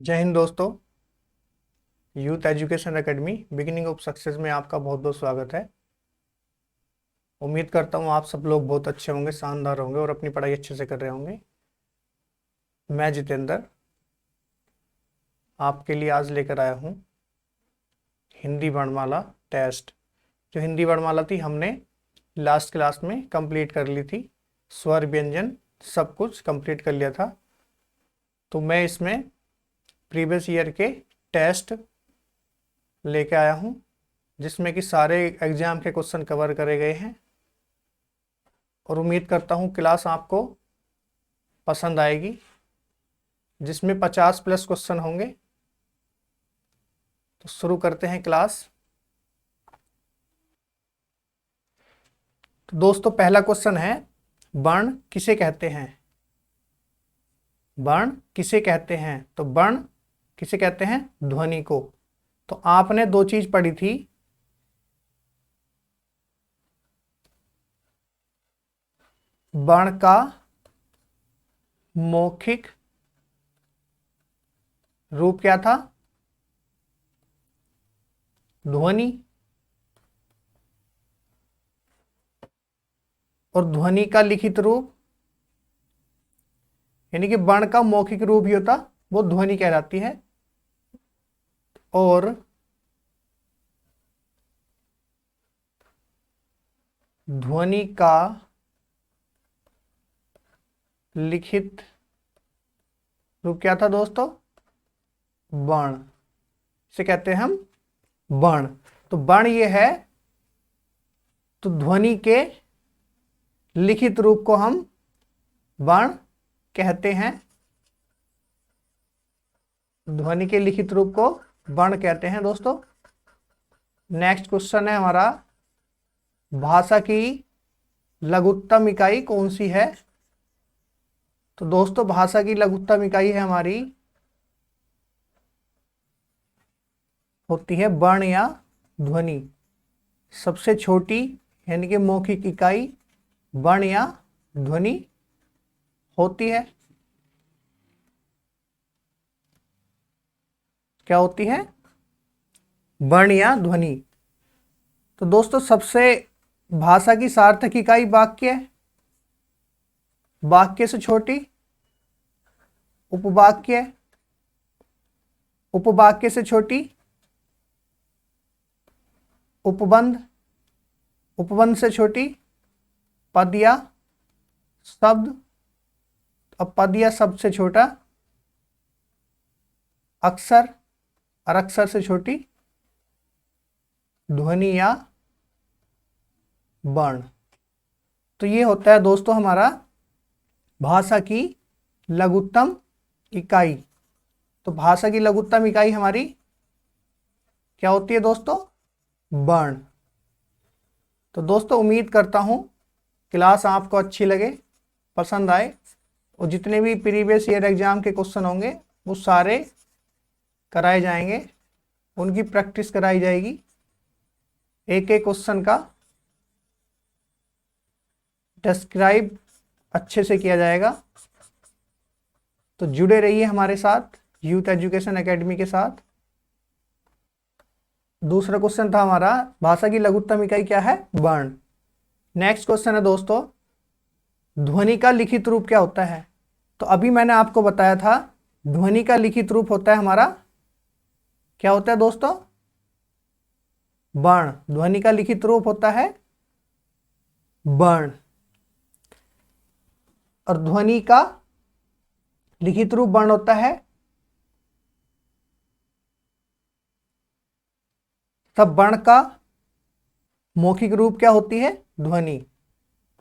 जय हिंद दोस्तों। Youth education academy beginning of success में आपका बहुत बहुत स्वागत है। उम्मीद करता हूँ आप सब लोग बहुत अच्छे होंगे, शानदार होंगे और अपनी पढ़ाई अच्छे से कर रहे होंगे। मैं जितेंद्र आपके लिए आज लेकर आया हूँ हिंदी वर्णमाला टेस्ट। जो हिंदी वर्णमाला थी हमने लास्ट क्लास में कंप्लीट कर ली थी, स्वर व्यंजन सब कुछ कंप्लीट कर लिया था। तो मैं इसमें प्रीवियस ईयर के टेस्ट लेके आया हूँ जिसमें कि सारे एग्जाम के क्वेश्चन कवर करे गए हैं और उम्मीद करता हूँ क्लास आपको पसंद आएगी, जिसमें 50+ क्वेश्चन होंगे। तो शुरू करते हैं क्लास। तो दोस्तों पहला क्वेश्चन है, वर्ण किसे कहते हैं? वर्ण किसे कहते हैं? तो वर्ण किसे कहते हैं? ध्वनि को। तो आपने दो चीज पढ़ी थी, वर्ण का मौखिक रूप क्या था? ध्वनि। और ध्वनि का लिखित रूप, यानी कि वर्ण का मौखिक रूप ही होता वो ध्वनि कहलाती है। और ध्वनि का लिखित रूप क्या था दोस्तों? वर्ण। इसे कहते हैं हम वर्ण। तो वर्ण ये है, तो ध्वनि के लिखित रूप को हम वर्ण कहते हैं। ध्वनि के लिखित रूप को वर्ण कहते हैं दोस्तों। नेक्स्ट क्वेश्चन है हमारा, भाषा की लघुत्तम इकाई कौन सी है? तो दोस्तों भाषा की लघुत्तम इकाई है हमारी, होती है वर्ण या ध्वनि। सबसे छोटी यानी कि मौखिक इकाई वर्ण या ध्वनि होती है। क्या होती है? वर्ण या ध्वनि। तो दोस्तों सबसे भाषा की सार्थक इकाई वाक्य है। वाक्य से छोटी उपवाक्य, उपवाक्य से छोटी उपबंध, उपबंध से छोटी पद या शब्द, अब पद या शब्द से छोटा अक्षर, और अक्षर से छोटी ध्वनि या वर्ण। तो ये होता है दोस्तों हमारा भाषा की लघुत्तम इकाई। तो भाषा की लघुत्तम इकाई हमारी क्या होती है दोस्तों? वर्ण। तो दोस्तों उम्मीद करता हूं क्लास आपको अच्छी लगे, पसंद आए, और जितने भी प्रीवियस ईयर एग्जाम के क्वेश्चन होंगे वो सारे कराए जाएंगे, उनकी प्रैक्टिस कराई जाएगी, एक एक क्वेश्चन का डिस्क्राइब अच्छे से किया जाएगा। तो जुड़े रहिए हमारे साथ, यूथ एजुकेशन एकेडमी के साथ। दूसरा क्वेश्चन था हमारा, भाषा की लघुत्तम इकाई क्या है? वर्ण। नेक्स्ट क्वेश्चन है दोस्तों, ध्वनि का लिखित रूप क्या होता है? तो अभी मैंने आपको बताया था ध्वनि का लिखित रूप होता है हमारा, क्या होता है दोस्तों? वर्ण। ध्वनि का लिखित रूप होता है वर्ण। और ध्वनि का लिखित रूप वर्ण होता है। तब वर्ण का मौखिक रूप क्या होती है? ध्वनि।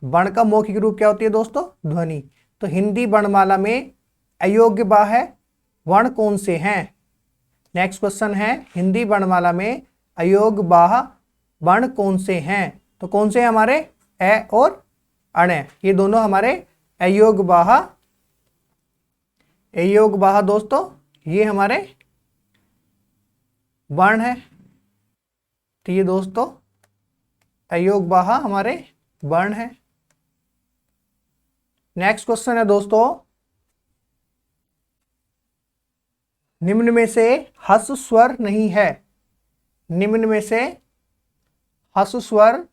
वर्ण का मौखिक रूप क्या होती है दोस्तों? ध्वनि। तो हिंदी वर्णमाला में अयोग्य बाह्य वर्ण कौन से हैं? नेक्स्ट क्वेश्चन है, हिंदी वर्णमाला में अयोग्य बाह्य वर्ण कौन से हैं? तो कौन से हैं हमारे? ए और अण, ये दोनों हमारे अयोग्य बाह्य, अयोग्य बाह्य दोस्तों ये हमारे वर्ण है। तो ये दोस्तों अयोग्य बाह्य हमारे वर्ण है। नेक्स्ट क्वेश्चन है दोस्तों, निम्न में से ह्रस्व स्वर नहीं है। निम्न में से ह्रस्व स्वर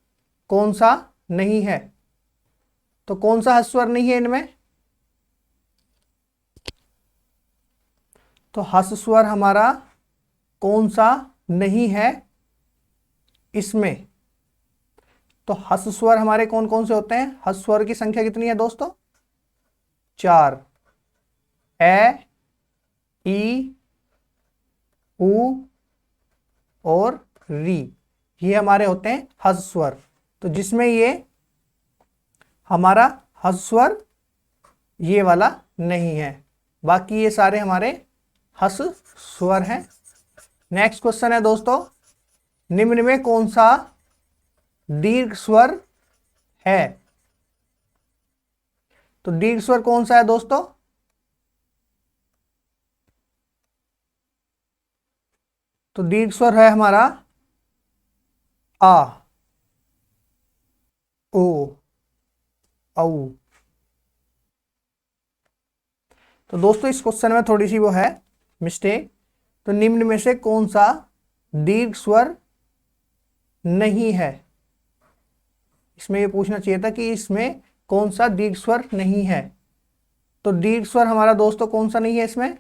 कौन सा नहीं है? तो कौन सा ह्रस्व स्वर नहीं है इनमें? तो ह्रस्व स्वर हमारा कौन सा नहीं है इसमें? तो ह्रस्व स्वर हमारे कौन कौन से होते हैं? ह्रस्व स्वर की संख्या कितनी है दोस्तों? 4। ए, ई, उ और री, ये हमारे होते हैं ह्रस्व स्वर। तो जिसमें ये हमारा ह्रस्व स्वर ये वाला नहीं है, बाकी ये सारे हमारे ह्रस्व स्वर हैं। नेक्स्ट क्वेश्चन है दोस्तों, निम्न में कौन सा दीर्घ स्वर है? तो दीर्घ स्वर कौन सा है दोस्तों? तो दीर्घ स्वर है हमारा आ, ओ, औ। तो दोस्तों इस क्वेश्चन में थोड़ी सी वो है मिस्टेक। तो निम्न में से कौन सा दीर्घ स्वर नहीं है? इसमें ये पूछना चाहिए था कि इसमें कौन सा दीर्घ स्वर नहीं है। तो दीर्घ स्वर हमारा दोस्तों कौन सा नहीं है इसमें?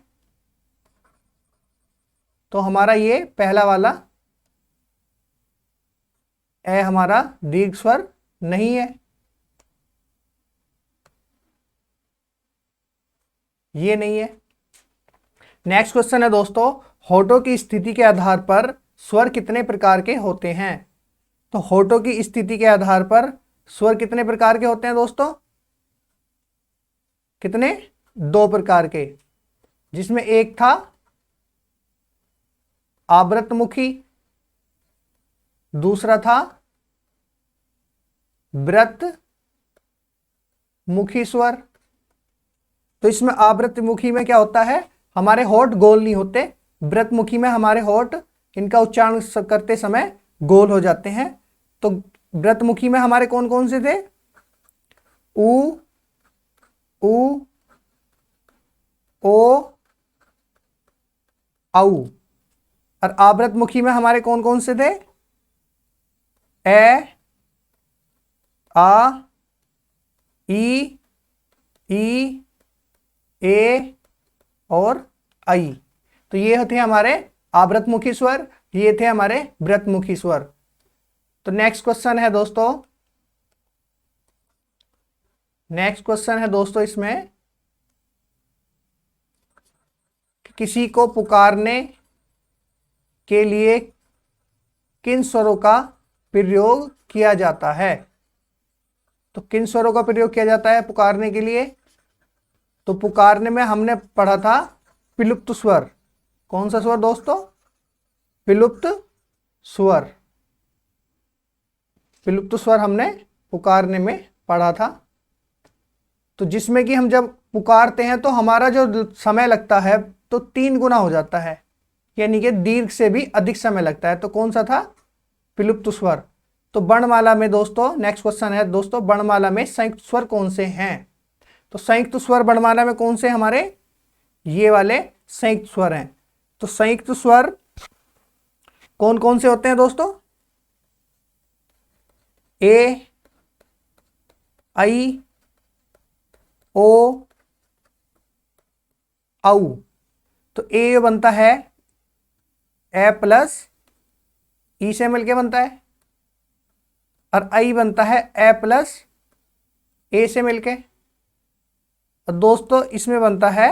तो हमारा ये पहला वाला ए हमारा दीर्घ स्वर नहीं है, ये नहीं है। नेक्स्ट क्वेश्चन है दोस्तों, होठों की स्थिति के आधार पर स्वर कितने प्रकार के होते हैं? तो होठों की स्थिति के आधार पर स्वर कितने प्रकार के होते हैं दोस्तों? कितने? 2 प्रकार के, जिसमें एक था आवृतमुखी, दूसरा था व्रतमुखी स्वर। तो इसमें आवृतमुखी में क्या होता है, हमारे होठ गोल नहीं होते। व्रतमुखी में हमारे होठ इनका उच्चारण करते समय गोल हो जाते हैं। तो व्रतमुखी में हमारे कौन कौन से थे? उ, उ, ओ, औ। और आवृतमुखी में हमारे कौन कौन से थे? ए, आ, ई, ए और आई। तो ये थे हमारे आवृतमुखी स्वर, ये थे हमारे व्रतमुखी स्वर। तो नेक्स्ट क्वेश्चन है दोस्तों, इसमें किसी को पुकारने के लिए किन स्वरों का प्रयोग किया जाता है? तो किन स्वरों का प्रयोग किया जाता है पुकारने के लिए? तो पुकारने में हमने पढ़ा था विलुप्त स्वर। कौन सा स्वर दोस्तों? विलुप्त स्वर। विलुप्त स्वर हमने पुकारने में पढ़ा था। तो जिसमें कि हम जब पुकारते हैं तो हमारा जो समय लगता है तो 3 गुना हो जाता है, यानी कि दीर्घ से भी अधिक समय लगता है। तो कौन सा था? विलुप्त स्वर। तो वर्णमाला में दोस्तों, नेक्स्ट क्वेश्चन है दोस्तों, वर्णमाला में संयुक्त स्वर कौन से हैं? तो संयुक्त स्वर वर्णमाला में कौन से हमारे? ये वाले संयुक्त स्वर हैं। तो संयुक्त स्वर कौन कौन से होते हैं दोस्तों? ए, आई, ओ, औ। तो ए बनता है ए प्लस ई से मिलके बनता है, और आई बनता है ए प्लस ए से मिलके। और दोस्तों इसमें बनता है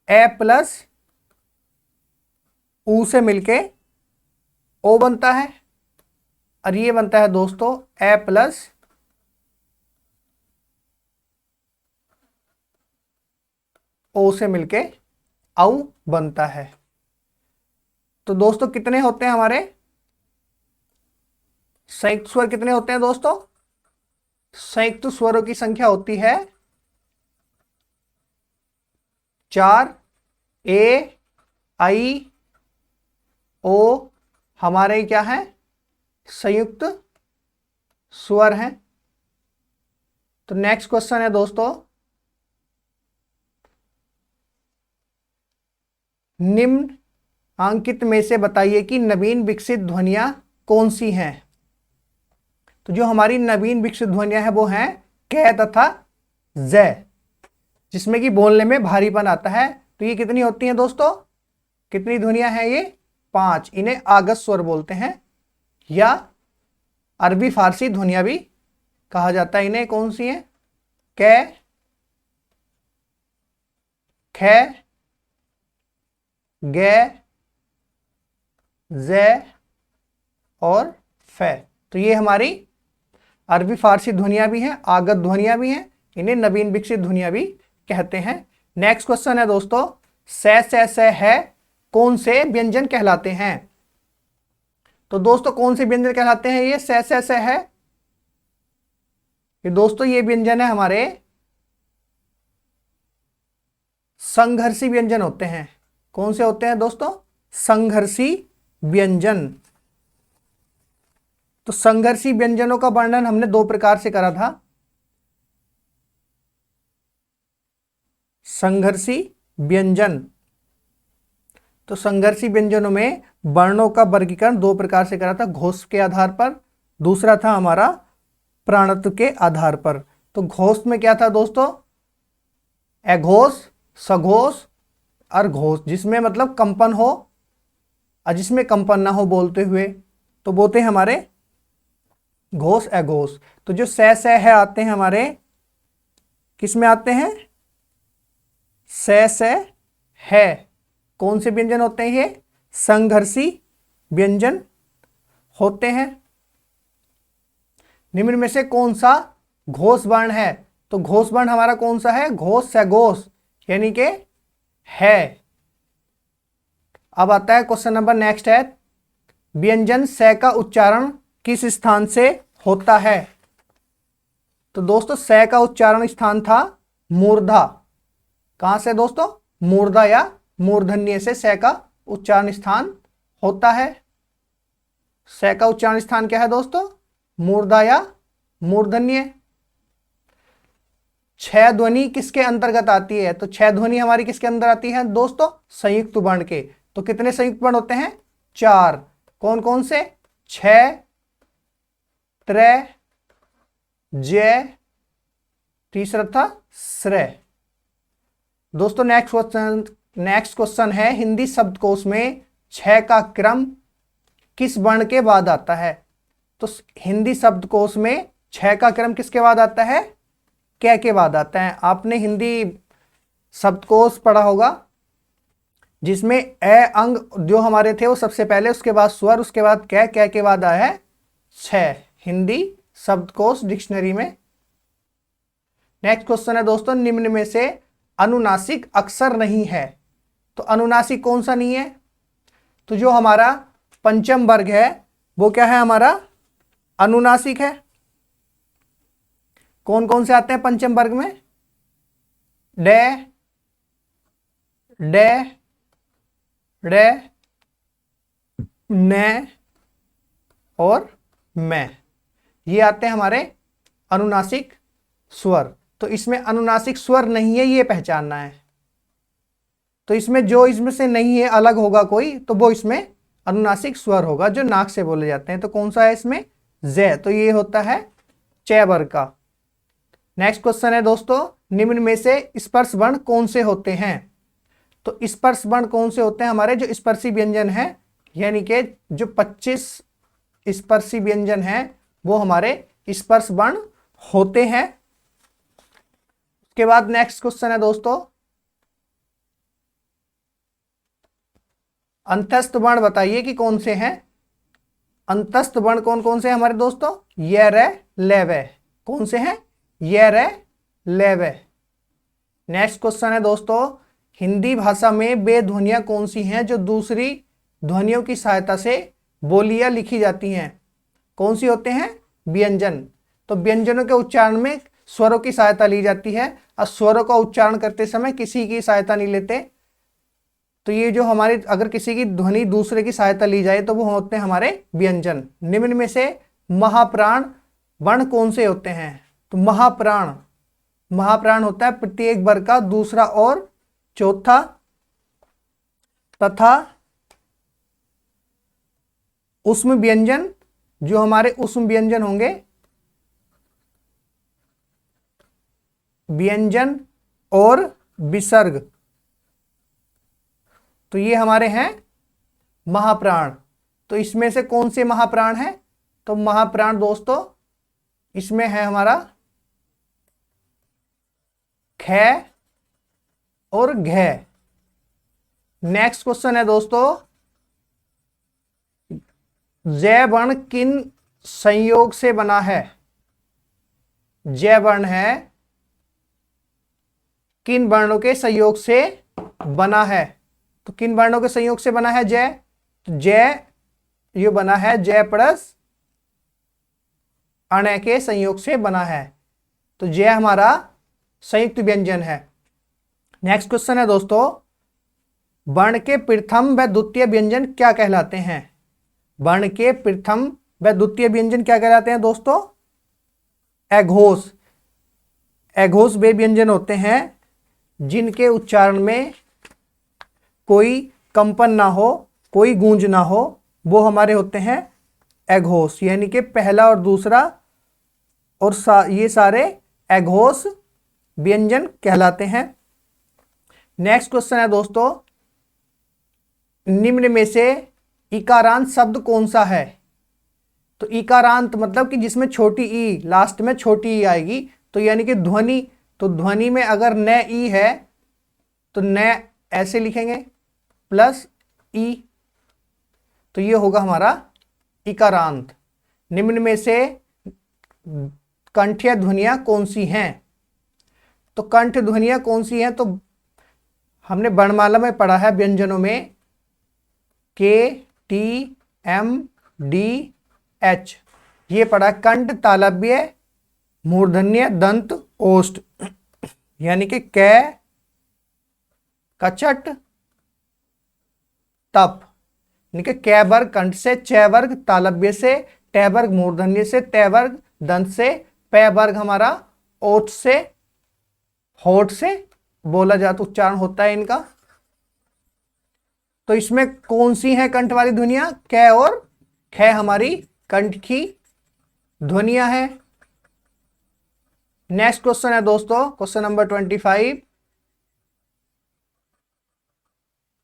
ए प्लस ऊ से मिलके ओ बनता है, और ये बनता है दोस्तों ए प्लस ओ से मिलके औ बनता है। तो दोस्तों कितने होते हैं हमारे संयुक्त स्वर? कितने होते हैं दोस्तों? संयुक्त स्वरों की संख्या होती है 4। ए, आई, ओ हमारे क्या है? संयुक्त स्वर हैं। तो नेक्स्ट क्वेश्चन है दोस्तों, निम्न अंकित में से बताइए कि नवीन विकसित ध्वनियां कौन सी हैं। तो जो हमारी नवीन विकसित ध्वनियां हैं वो हैं कै तथा जय, जिसमें कि बोलने में भारीपन आता है। तो ये कितनी होती हैं दोस्तों, कितनी ध्वनियां हैं ये, 5। इन्हें आगत स्वर बोलते हैं या अरबी फारसी ध्वनियां भी कहा जाता है इन्हें। कौन सी हैं, कै, खे, गे, जे और फे। तो ये हमारी अरबी फारसी ध्वनियां भी हैं, आगत ध्वनियां भी हैं, इन्हें नवीन विकसित ध्वनियां भी कहते हैं। नेक्स्ट क्वेश्चन है दोस्तों, से है कौन से व्यंजन कहलाते हैं। तो दोस्तों कौन से व्यंजन कहलाते हैं ये से है। ये दोस्तों ये व्यंजन है हमारे संघर्षी व्यंजन होते हैं। कौन से होते हैं दोस्तों, संघर्षी व्यंजन। तो संघर्षी व्यंजनों का वर्णन हमने 2 प्रकार से करा था। संघर्षी व्यंजन, तो संघर्षी व्यंजनों में वर्णों का वर्गीकरण 2 प्रकार से करा था, घोष के आधार पर, दूसरा था हमारा प्राणत्व के आधार पर। तो घोष में क्या था दोस्तों, अघोष, सघोष और घोष, जिसमें मतलब कंपन हो और जिसमें कंपन ना हो बोलते हुए, तो बोलते हैं हमारे घोष अघोष। तो जो से है आते हैं हमारे किस में आते हैं, से है। कौन से व्यंजन होते हैं ये, संघर्षी व्यंजन होते हैं। निम्न में से कौन सा घोष वर्ण है। तो घोष वर्ण हमारा कौन सा है, घोष सघोष यानी कि है। अब आता है क्वेश्चन नंबर नेक्स्ट है, व्यंजन से का उच्चारण किस स्थान से होता है। तो दोस्तों से का उच्चारण स्थान था मूर्धा। कहां से दोस्तों, मूर्धा या मूर्धन्य से का उच्चारण स्थान होता है। से का उच्चारण स्थान क्या है दोस्तों, मूर्धा या मूर्धन्य। छह ध्वनि किसके अंतर्गत आती है। तो छह ध्वनि हमारी किसके अंदर आती है दोस्तों, संयुक्त वर्ण के। तो कितने संयुक्त वर्ण होते हैं, 4। कौन कौन से, छ, त्रय, जय, तीसरा था श्रय। दोस्तों नेक्स्ट क्वेश्चन है, हिंदी शब्दकोश में छह का क्रम किस वर्ण के बाद आता है। तो हिंदी शब्दकोश में छह का क्रम किसके बाद आता है, कै के बाद आता है। आपने हिंदी शब्दकोश पढ़ा होगा जिसमें ए अंग जो हमारे थे वो सबसे पहले, उसके बाद स्वर, उसके बाद कै के बाद आया है छह, हिंदी शब्दकोश डिक्शनरी में। नेक्स्ट क्वेश्चन है दोस्तों, निम्न में से अनुनासिक अक्षर नहीं है। तो अनुनासिक कौन सा नहीं है। तो जो हमारा पंचम वर्ग है वो क्या है, हमारा अनुनासिक है। कौन कौन से आते हैं पंचम वर्ग में, डे, डे, डे, ने और मैं, ये आते हैं हमारे अनुनासिक स्वर। तो इसमें अनुनासिक स्वर नहीं है, ये पहचानना है। तो इसमें जो इसमें से नहीं है अलग होगा कोई, तो वो इसमें अनुनासिक स्वर होगा जो नाक से बोले जाते हैं। तो कौन सा है इसमें, जय। तो ये होता है च वर्ग का। नेक्स्ट क्वेश्चन है दोस्तों, निम्न में से स्पर्श वर्ण कौन से होते हैं। तो स्पर्श वर्ण कौन से होते हैं, हमारे जो स्पर्शी व्यंजन है, यानी कि जो 25 स्पर्शी व्यंजन हैं वो हमारे स्पर्श वर्ण होते हैं। उसके बाद नेक्स्ट क्वेश्चन है दोस्तों, अंतस्थ वर्ण बताइए कि कौन से हैं। अंतस्थ वर्ण कौन कौन से हैं हमारे दोस्तों, ये, रे, ले, वे। कौन से हैं, ये, रे, ले, वे। नेक्स्ट क्वेश्चन है दोस्तों, हिंदी भाषा में वे ध्वनियां कौन सी हैं जो दूसरी ध्वनियों की सहायता से बोलियां लिखी जाती हैं। कौन सी होते हैं, व्यंजन। तो व्यंजनों के उच्चारण में स्वरों की सहायता ली जाती है और स्वरों का उच्चारण करते समय किसी की सहायता नहीं लेते। तो ये जो हमारी अगर किसी की ध्वनि दूसरे की सहायता ली जाए तो वो होते हैं हमारे व्यंजन। निम्न में से महाप्राण वर्ण कौन से होते हैं। तो महाप्राण, महाप्राण होता है प्रत्येक वर्ग का दूसरा और चौथा तथा ऊष्म व्यंजन, जो हमारे ऊष्म व्यंजन होंगे, व्यंजन और विसर्ग, तो ये हमारे हैं महाप्राण। तो इसमें से कौन से महाप्राण हैं? तो महाप्राण दोस्तों इसमें है हमारा ख और घ। नेक्स्ट क्वेश्चन है दोस्तों, जय वर्ण किन संयोग से बना है? जय वर्ण है किन वर्णों के संयोग से बना है? तो किन वर्णों के संयोग से बना है जय? तो जय ये बना है जय प्लस अण के संयोग से बना है। तो जय हमारा संयुक्त व्यंजन है। नेक्स्ट क्वेश्चन है दोस्तों, वर्ण के प्रथम व द्वितीय व्यंजन क्या कहलाते हैं? वर्ण के प्रथम व द्वितीय व्यंजन क्या कहलाते हैं दोस्तों? अघोष। अघोष वे व्यंजन होते हैं जिनके उच्चारण में कोई कंपन ना हो, कोई गूंज ना हो, वो हमारे होते हैं अघोष। यानी कि पहला और दूसरा और ये सारे अघोष व्यंजन कहलाते हैं। नेक्स्ट क्वेश्चन है दोस्तों, निम्न में से इकारांत शब्द कौन सा है? तो इकारांत मतलब कि जिसमें छोटी ई, लास्ट में छोटी ई आएगी, तो यानी कि ध्वनि। तो ध्वनि में अगर न ई है तो न ऐसे लिखेंगे प्लस ई, तो ये होगा हमारा इकारांत। निम्न में से कंठीय ध्वनियां कौन सी हैं? तो कंठ ध्वनियां कौन सी हैं? तो हमने वर्णमाला में पढ़ा है व्यंजनों में के, टी, एम, डी, एच, ये पढ़ा है। कंठ, तालव्य, मूर्धन्य, दंत, ओष्ठ, यानी कि कै, कचट, तप, यानी कि कै वर्ग कंठ से, च वर्ग तालव्य से, ट वर्ग मूर्धन्य से, त वर्ग दंत से, प वर्ग हमारा ओठ से, होठ से बोला जाता, उच्चारण होता है इनका। तो इसमें कौन सी है कंठ वाली ध्वनियां? कै और ख हमारी कंठ की ध्वनियां हैं। नेक्स्ट क्वेश्चन है दोस्तों, क्वेश्चन नंबर 25,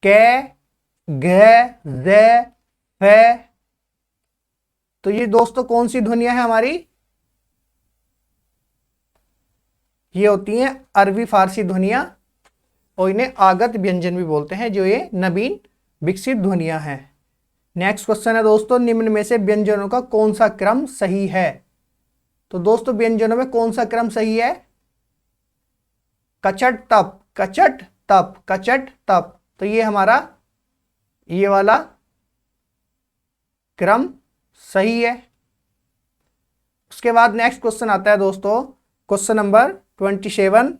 कै, घ, ज़, फ, तो ये दोस्तों कौन सी ध्वनियां हैं हमारी? ये होती हैं अरबी फारसी ध्वनियां, और इन्हें आगत व्यंजन भी बोलते हैं, जो ये नवीन विकसित ध्वनियां हैं। नेक्स्ट क्वेश्चन है दोस्तों, निम्न में से व्यंजनों का कौन सा क्रम सही है? तो दोस्तों व्यंजनों में कौन सा क्रम सही है? कचट तप, कचट तप, कचट तप, तो ये हमारा ये वाला क्रम सही है। उसके बाद नेक्स्ट क्वेश्चन आता है दोस्तों, क्वेश्चन नंबर 27।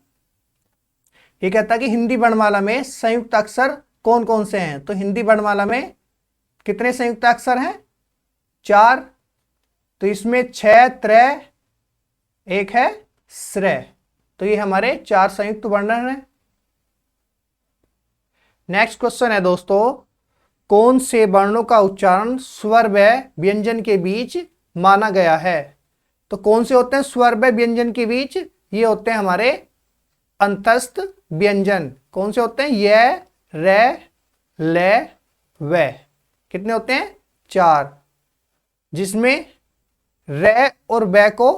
ये कहता है कि हिंदी वर्णमाला में संयुक्त अक्षर कौन कौन से हैं? तो हिंदी वर्णमाला में कितने संयुक्त अक्षर हैं? 4। तो इसमें 6 त्रय, एक है श्रय, तो ये हमारे 4 संयुक्त वर्ण हैं। नेक्स्ट क्वेश्चन है दोस्तों, कौन से वर्णों का उच्चारण स्वर व व्यंजन के बीच माना गया है? तो कौन से होते हैं स्वर व व्यंजन के बीच? ये होते हैं हमारे अंतस्थ व्यंजन। कौन से होते हैं? य, र, ल, व। कितने होते हैं? 4, जिसमें र और व को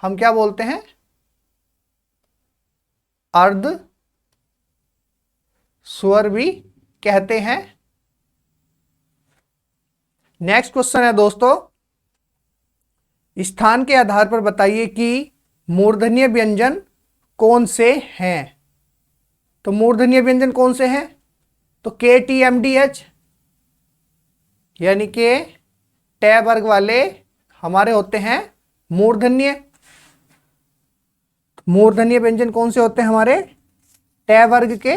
हम क्या बोलते हैं? अर्ध स्वर भी कहते हैं। नेक्स्ट क्वेश्चन है दोस्तों, स्थान के आधार पर बताइए कि मूर्धन्य व्यंजन कौन से हैं? तो मूर्धन्य व्यंजन कौन से हैं? तो के, टी, एम, डी, एच, यानी कि ट वर्ग वाले हमारे होते हैं मूर्धन्य। मूर्धन्य व्यंजन कौन से होते हैं? हमारे ट वर्ग के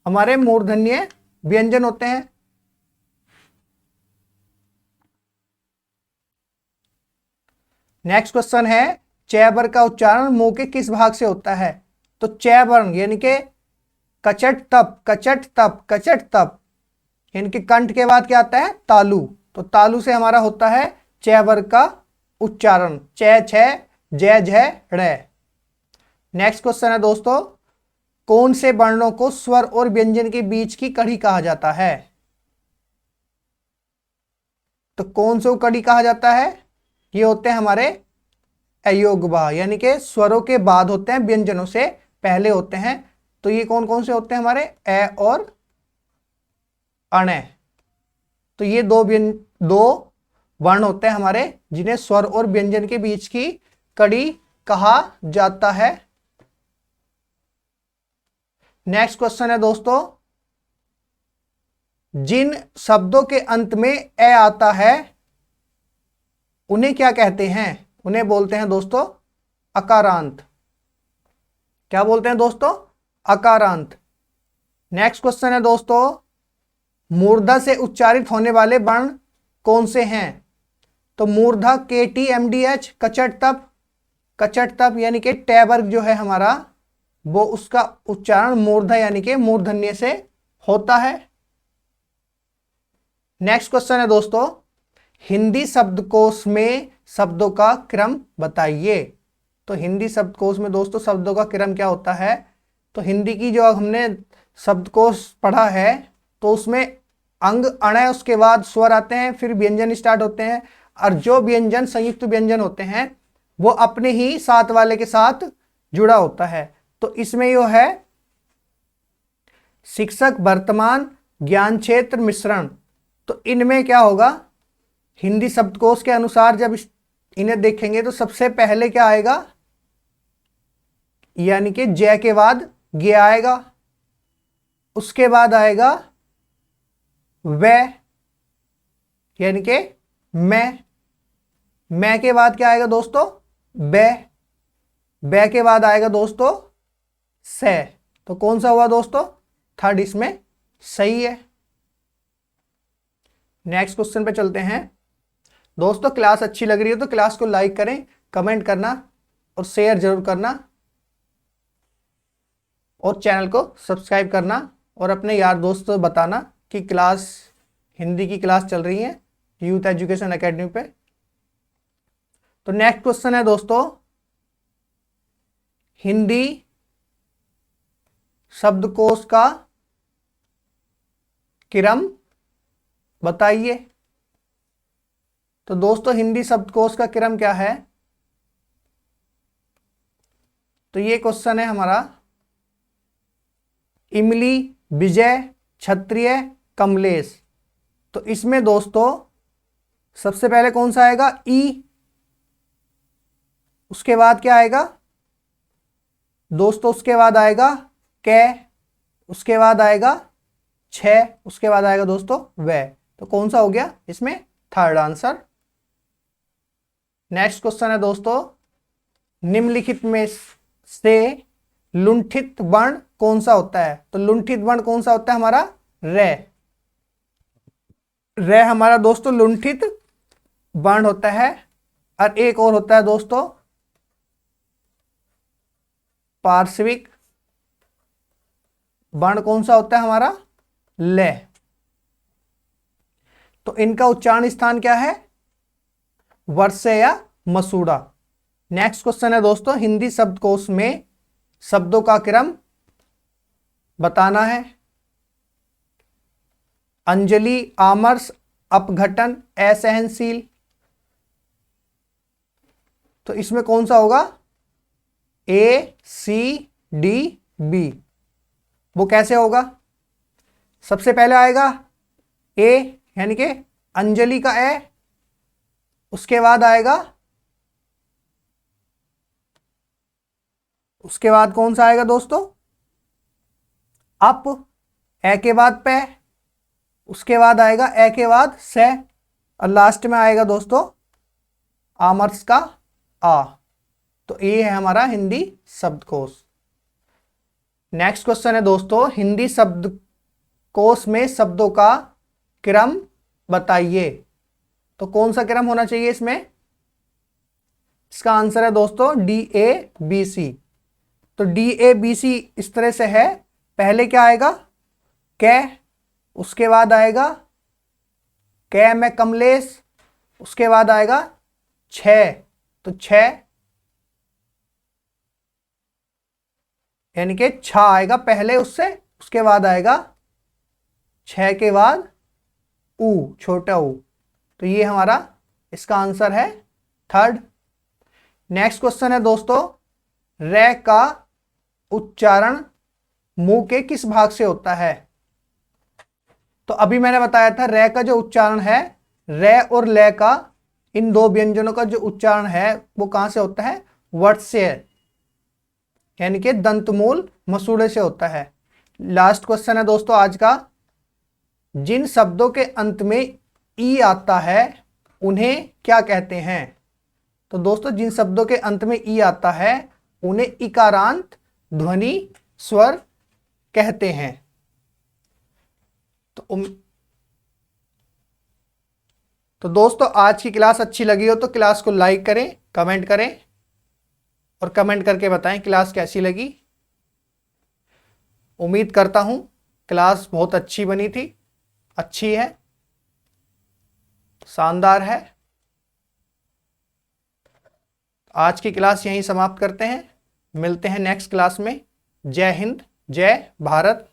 हमारे मूर्धन्य व्यंजन होते हैं। नेक्स्ट क्वेश्चन है, च वर्ग का उच्चारण मुंह के किस भाग से होता है? तो च वर्ण यानी कि कचट तप, कचट तप, कचट तप, यानी कि कंठ के बाद क्या आता है, तालु। तो तालु से हमारा होता है च वर्ग का उच्चारण, च छ जय झ ड़। नेक्स्ट क्वेश्चन है दोस्तों, कौन से वर्णों को स्वर और व्यंजन के बीच की कड़ी कहा जाता है? तो कौन से कड़ी कहा जाता है? ये होते हैं हमारे अयोग्यवाह, यानी कि स्वरों के बाद होते हैं, व्यंजनों से पहले होते हैं। तो ये कौन कौन से होते हैं हमारे, ए और अण। तो ये दो वर्ण होते हैं हमारे जिन्हें स्वर और व्यंजन के बीच की कड़ी कहा जाता है। नेक्स्ट क्वेश्चन है दोस्तों, जिन शब्दों के अंत में ए आता है उन्हें क्या कहते हैं? उन्हें बोलते हैं दोस्तों अकारांत। क्या बोलते हैं दोस्तों? अकारांत। नेक्स्ट क्वेश्चन है दोस्तों, मूर्धा से उच्चारित होने वाले वर्ण कौन से हैं? तो मूर्धा KTMDH कचट तप यानी कि ट वर्ग जो है हमारा, वो उसका उच्चारण मूर्धा यानी कि मूर्धन्य से होता है। नेक्स्ट क्वेश्चन है दोस्तों, हिंदी शब्दकोश में शब्दों का क्रम बताइए। तो हिंदी शब्दकोश में दोस्तों शब्दों का क्रम क्या होता है? तो हिंदी की जो हमने शब्दकोश पढ़ा है तो उसमें अंग अण है, उसके बाद स्वर आते हैं, फिर व्यंजन स्टार्ट होते हैं, और जो व्यंजन संयुक्त व्यंजन होते हैं वो अपने ही साथ वाले के साथ जुड़ा होता है। तो इसमें यो है शिक्षक, वर्तमान, ज्ञान क्षेत्र, मिश्रण। तो इनमें क्या होगा, हिंदी शब्दकोश के अनुसार जब इन्हें देखेंगे तो सबसे पहले क्या आएगा, यानी कि जय के बाद गे आएगा, उसके बाद आएगा वे यानी कि मैं के बाद क्या आएगा दोस्तों, बे के बाद आएगा दोस्तों से। तो कौन सा हुआ दोस्तों, थर्ड इसमें सही है। नेक्स्ट क्वेश्चन पे चलते हैं दोस्तों। क्लास अच्छी लग रही है तो क्लास को लाइक करें, कमेंट करना और शेयर जरूर करना, और चैनल को सब्सक्राइब करना, और अपने यार दोस्तों बताना कि क्लास, हिंदी की क्लास चल रही है यूथ एजुकेशन एकेडमी पे। तो नेक्स्ट क्वेश्चन है दोस्तों, हिंदी शब्दकोश का क्रम बताइए। तो दोस्तों हिंदी शब्दकोश का क्रम क्या है? तो ये क्वेश्चन है हमारा, इमली, विजय, क्षत्रिय, कमलेश। तो इसमें दोस्तों सबसे पहले कौन सा आएगा, ई। उसके बाद क्या आएगा दोस्तों, उसके बाद आएगा कै, उसके बाद आएगा छ, उसके बाद आएगा दोस्तों वे। तो कौन सा हो गया इसमें, थर्ड आंसर। नेक्स्ट क्वेश्चन है दोस्तों, निम्नलिखित में से लुंठित वर्ण कौन सा होता है? तो लुंठित वर्ण कौन सा होता है हमारा, रे हमारा दोस्तों लुंठित वर्ण होता है। और एक और होता है दोस्तों पार्श्विक वर्ण, कौन सा होता है हमारा, ले। तो इनका उच्चारण स्थान क्या है, वर्षे या मसूड़ा। नेक्स्ट क्वेश्चन है दोस्तों, हिंदी शब्दकोश में शब्दों का क्रम बताना है। अंजलि, आमर्ष, अपघटन, असहनशील। तो इसमें कौन सा होगा, ACDB। वो कैसे होगा, सबसे पहले आएगा ए यानी कि अंजलि का ए, उसके बाद आएगा, उसके बाद कौन सा आएगा दोस्तों, अप, ए के बाद पे, उसके बाद आएगा ए के बाद से, और लास्ट में आएगा दोस्तों आमर्ष का आ। तो ये है हमारा हिंदी शब्दकोश। नेक्स्ट क्वेश्चन है दोस्तों, हिंदी शब्दकोश में शब्दों का क्रम बताइए। तो कौन सा क्रम होना चाहिए इसमें, इसका आंसर है दोस्तों DABC। तो DABC इस तरह से है, पहले क्या आएगा, कै, उसके बाद आएगा कै में कमलेश, उसके बाद आएगा छह, तो छह यानी कि छा आएगा पहले उससे, उसके बाद आएगा छह के बाद ऊ, छोटा ऊ। तो ये हमारा इसका आंसर है थर्ड। नेक्स्ट क्वेश्चन है दोस्तों, रे का उच्चारण मुंह के किस भाग से होता है? तो अभी मैंने बताया था रे का जो उच्चारण है, रे और ले का, इन दो व्यंजनों का जो उच्चारण है वो कहां से होता है? वट से, यानी कि दंतमूल मसूड़े से होता है। लास्ट क्वेश्चन है दोस्तों आज का, जिन शब्दों के अंत में ई आता है उन्हें क्या कहते हैं? तो दोस्तों जिन शब्दों के अंत में ई आता है उन्हें इकारांत ध्वनि स्वर कहते हैं। तो दोस्तों आज की क्लास अच्छी लगी हो तो क्लास को लाइक करें, कमेंट करें और कमेंट करके बताएं क्लास कैसी लगी। उम्मीद करता हूं क्लास बहुत अच्छी बनी थी, अच्छी है, शानदार है। आज की क्लास यहीं समाप्त करते हैं, मिलते हैं नेक्स्ट क्लास में। जय हिंद, जय भारत।